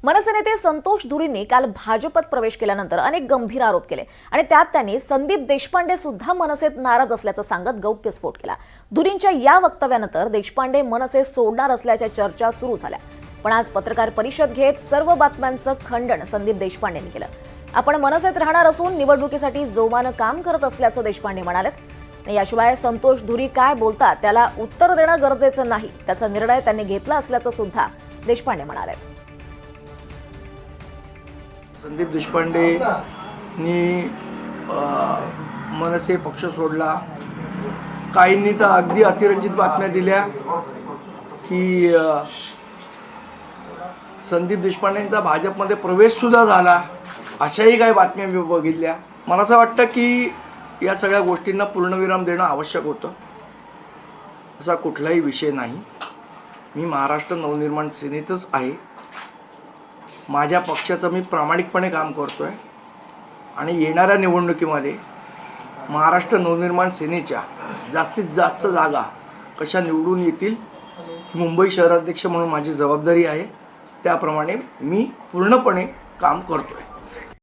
मनसे नेते संतोष धुरींनी काल भाजपत प्रवेश केल्यानंतर अनेक गंभीर आरोप केले आणि त्यात त्यांनी संदीप देशपांडे सुद्धा मनसेत नाराज असल्याचं सांगत गौप्यस्फोट केला। धुरींच्या या वक्तव्यानंतर देशपांडे मनसे सोडणार असल्याच्या चर्चा सुरू झाल्या। पण आज पत्रकार परिषद घेत सर्व बातम्यांचं खंडन संदीप देशपांडेंनी केलं। आपण मनसेत राहणार असून निवडणुकीसाठी जोमानं काम करत असल्याचं देशपांडे म्हणाले। याशिवाय संतोष धुरी काय बोलतात त्याला उत्तर देणं गरजेचं नाही, त्याचा निर्णय त्यांनी घेतला असल्याचं सुद्धा देशपांडे म्हणाले। संदीप देशपांडेंनी मनसे पक्ष सोडला। काहींनी तर अगदी अतिरंजित बातम्या दिल्या की संदीप देशपांडेंचा भाजपमध्ये प्रवेश सुद्धा झाला, अशाही काही बातम्या मी बघितल्या। मला असं वाटतं की या सगळ्या गोष्टींना पूर्णविराम देणं आवश्यक होतं। असा कुठलाही विषय नाही। मी महाराष्ट्र नवनिर्माण सेनेतच आहे। माझ्या पक्षाचं मी प्रामाणिकपणे काम करतोय आणि येणाऱ्या निवडणुकीमध्ये महाराष्ट्र नवनिर्माण सेनेच्या जास्तीत जास्त जागा कशा निवडून येतील ही मुंबई शहराध्यक्ष म्हणून माझी जबाबदारी आहे। त्याप्रमाणे मी पूर्णपणे काम करतोय।